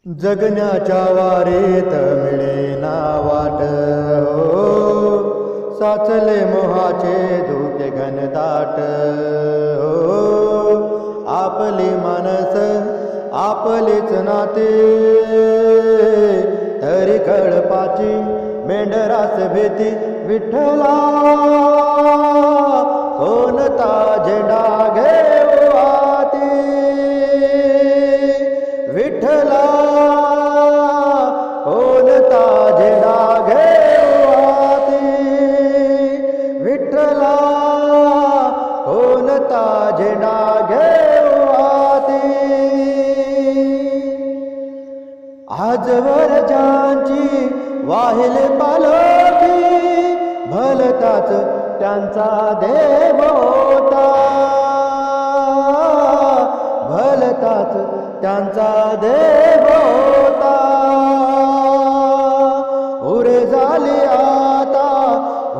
जगण्याच्या वारेत मिळेना वाट हो, साचले मोहाचे धुके घनदाट हो. आपली मानस आपलीच नाते, तरी कळपाची मेंढरास भीती. विठ्ठला कोणता झेंडा घेऊ हाती, विठ्ठला कोणता झेंडा घेऊ हाती, विठ्ठला कोणता झेंडा घेऊ हाती. आजवर ज्यांची वाहिले पालखी, भलताच त्यांचा देव होता, भलताच त्यांचा देव होता. उरे झाली आता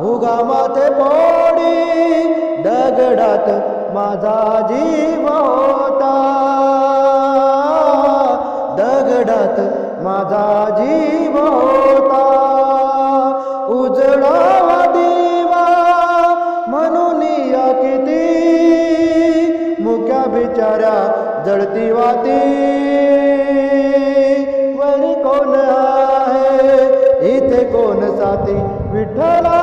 उगा माथे पोडी, दगडात माझा जीव होता, दगडात माझा जीव होता. उजळावा दिवा म्हणून या किती, मुक्या बिचाऱ्या जळती वाती. वरी कोण आहे इथे कोण साथी, विठ्ठला